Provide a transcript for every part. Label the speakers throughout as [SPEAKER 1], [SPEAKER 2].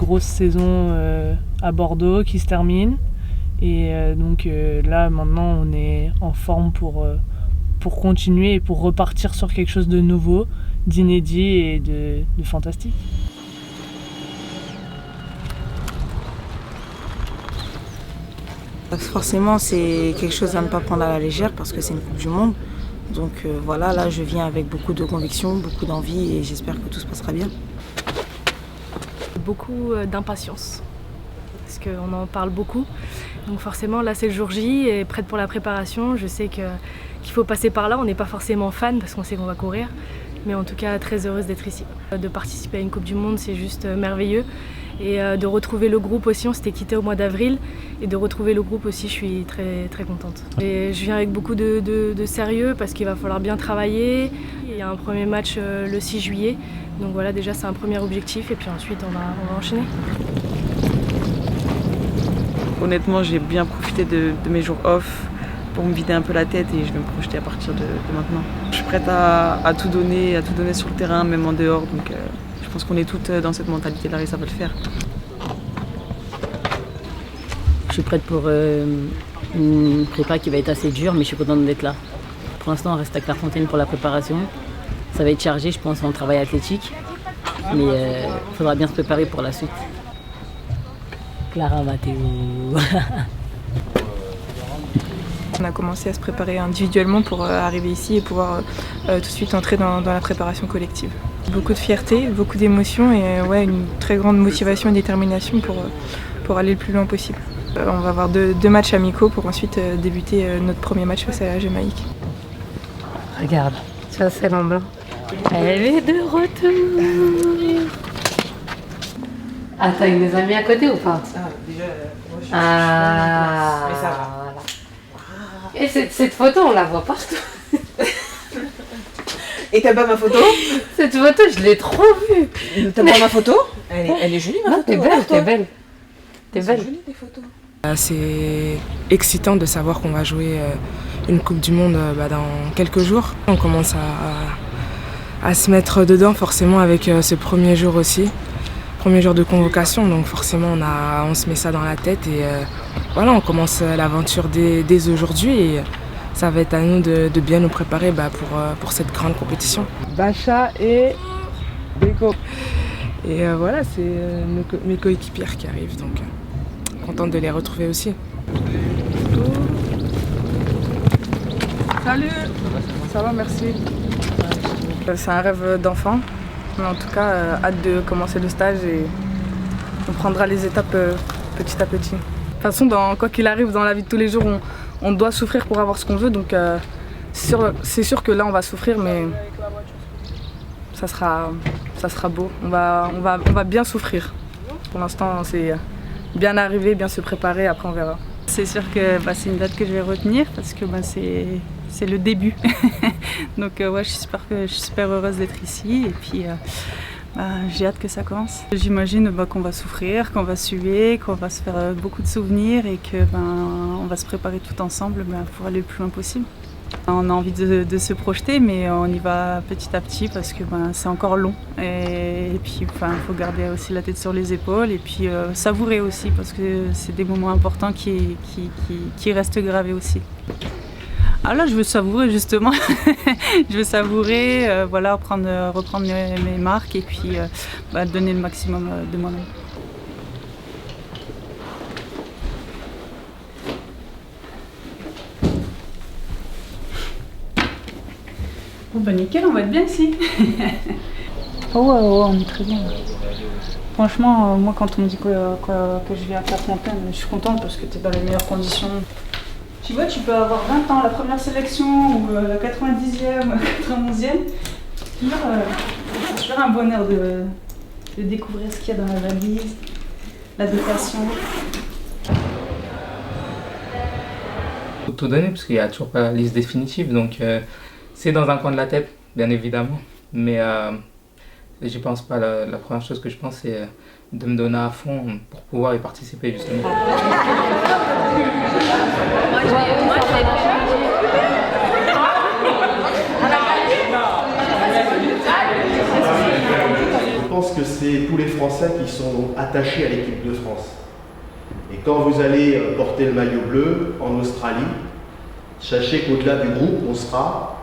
[SPEAKER 1] grosse saison à Bordeaux qui se termine. Et donc là, maintenant, on est en forme pour continuer et pour repartir sur quelque chose de nouveau, d'inédit et de fantastique.
[SPEAKER 2] Forcément, c'est quelque chose à ne pas prendre à la légère parce que c'est une Coupe du Monde. Donc voilà, là je viens avec beaucoup de conviction, beaucoup d'envie et j'espère que tout se passera bien.
[SPEAKER 3] Beaucoup d'impatience, parce qu'on en parle beaucoup. Donc forcément là c'est le jour J et prête pour la préparation. Je sais qu'il faut passer par là, on n'est pas forcément fan parce qu'on sait qu'on va courir. Mais en tout cas très heureuse d'être ici. De participer à une Coupe du Monde c'est juste merveilleux. Et de retrouver le groupe aussi, on s'était quitté au mois d'avril. Et de retrouver le groupe aussi, je suis très, très contente. Et je viens avec beaucoup de sérieux parce qu'il va falloir bien travailler. Il y a un premier match le 6 juillet. Donc voilà, déjà c'est un premier objectif et puis ensuite on va enchaîner.
[SPEAKER 4] Honnêtement, j'ai bien profité de mes jours off pour me vider un peu la tête et je vais me projeter à partir de maintenant. Je suis prête à tout donner sur le terrain, même en dehors. Donc, je pense qu'on est toutes dans cette mentalité-là et ça va le faire.
[SPEAKER 5] Je suis prête pour une prépa qui va être assez dure, mais je suis contente d'être là. Pour l'instant, on reste à Clairefontaine pour la préparation. Ça va être chargé, je pense, en travail athlétique. Mais il faudra bien se préparer pour la suite. Clara Matteo.
[SPEAKER 6] On a commencé à se préparer individuellement pour arriver ici et pouvoir tout de suite entrer dans la préparation collective. Beaucoup de fierté, beaucoup d'émotions et une très grande motivation et détermination pour aller le plus loin possible. On va avoir deux matchs amicaux pour ensuite débuter notre premier match face à la Jamaïque.
[SPEAKER 7] Regarde, ça c'est en blanc. Elle est de retour. Ah, t'as eu des amis à côté ou pas?
[SPEAKER 6] Déjà, moi je suis
[SPEAKER 7] mais ça va. Voilà. Et cette photo, on la voit partout.
[SPEAKER 2] Et t'as pas ma photo?
[SPEAKER 7] Cette photo, je l'ai trop vue.
[SPEAKER 2] T'as pas ma photo? Elle est jolie ma photo.
[SPEAKER 7] T'es belle, t'es belle. T'es belle.
[SPEAKER 2] Jolies tes photos.
[SPEAKER 8] C'est excitant de savoir qu'on va jouer une Coupe du Monde dans quelques jours. On commence à se mettre dedans forcément avec ce premier jour aussi. Premier jour de convocation, donc forcément on se met ça dans la tête et voilà, on commence l'aventure dès aujourd'hui et ça va être à nous de bien nous préparer pour cette grande compétition. Bacha et Beko. Et voilà, c'est mes coéquipières qui arrivent, donc contente de les retrouver aussi.
[SPEAKER 6] Salut. Ça va, merci. C'est un rêve d'enfant, mais en tout cas, hâte de commencer le stage et on prendra les étapes petit à petit. De toute façon, quoi qu'il arrive dans la vie de tous les jours, on doit souffrir pour avoir ce qu'on veut, donc c'est sûr que là on va souffrir, mais ça sera beau. On va bien souffrir. Pour l'instant, c'est bien arriver, bien se préparer, après on verra.
[SPEAKER 9] C'est sûr que c'est une date que je vais retenir parce que c'est le début. Donc je suis super heureuse d'être ici et puis j'ai hâte que ça commence. J'imagine qu'on va souffrir, qu'on va suer, qu'on va se faire beaucoup de souvenirs et que on va se préparer tout ensemble pour aller le plus loin possible. On a envie de se projeter, mais on y va petit à petit parce que c'est encore long. Et puis il faut garder aussi la tête sur les épaules et puis savourer aussi parce que c'est des moments importants qui restent gravés aussi. Ah là, je veux savourer justement. Je veux savourer, reprendre mes marques et puis donner le maximum de moi-même. Bon nickel, on va être bien ici. Ouais, on est très bien. Franchement, moi quand on me dit que je viens à Clairefontaine, je suis contente parce que tu es dans les meilleures conditions. Tu vois, tu peux avoir 20 ans, la première sélection ou la 90e, 91e. C'est toujours un bonheur de découvrir ce qu'il y a dans la valise, la dotation.
[SPEAKER 10] Faut tout donner parce qu'il n'y a toujours pas la liste définitive, donc c'est dans un coin de la tête, bien évidemment. Mais j'y pense pas. La première chose que je pense, c'est de me donner à fond pour pouvoir y participer justement.
[SPEAKER 11] Je pense que c'est tous les Français. Français qui sont attachés à l'équipe de France. Et quand vous allez porter le maillot bleu en Australie, sachez qu'au-delà du groupe on sera,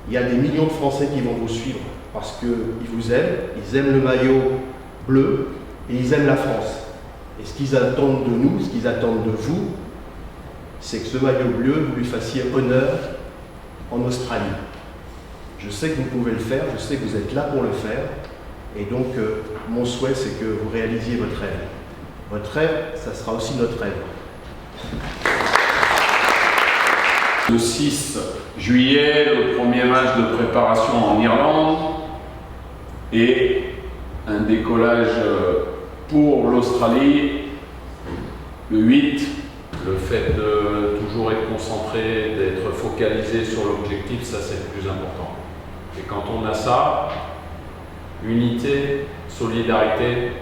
[SPEAKER 11] il y a des millions de Français qui vont vous suivre parce qu'ils vous aiment, ils aiment le maillot bleu et ils aiment la France. Et ce qu'ils attendent de nous, ce qu'ils attendent de vous, c'est que ce maillot bleu, vous lui fassiez honneur en Australie. Je sais que vous pouvez le faire, je sais que vous êtes là pour le faire. Et donc, mon souhait, c'est que vous réalisiez votre rêve. Votre rêve, ça sera aussi notre rêve.
[SPEAKER 12] Le 6 juillet, le premier match de préparation en Irlande et un décollage pour l'Australie le 8. Le fait de toujours être concentré, d'être focalisé sur l'objectif, ça c'est le plus important. Et quand on a ça, unité, solidarité,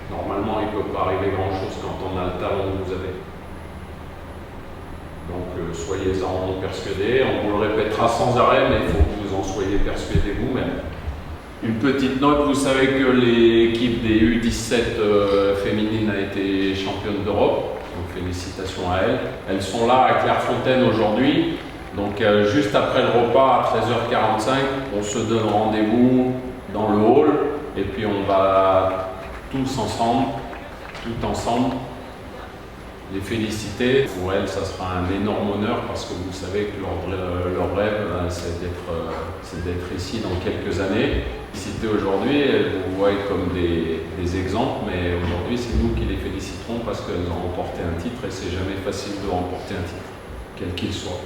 [SPEAKER 12] normalement il ne peut pas arriver grand chose quand on a le talent que vous avez. Donc soyez-en persuadés, on vous le répétera sans arrêt, mais il faut que vous en soyez persuadés vous-même. Une petite note, vous savez que l'équipe des U17 féminines a été championne d'Europe, donc félicitations à elles. Elles sont là à Clairefontaine aujourd'hui, donc juste après le repas à 13h45, on se donne rendez-vous dans le hall et puis on va tous ensemble, tout ensemble, les féliciter. Pour elles, ça sera un énorme honneur parce que vous savez que leur rêve, c'est d'être ici dans quelques années. Féliciter aujourd'hui, elles vous voient comme des exemples, mais aujourd'hui, c'est nous qui les féliciterons parce qu'elles ont remporté un titre et c'est jamais facile de remporter un titre, quel qu'il soit.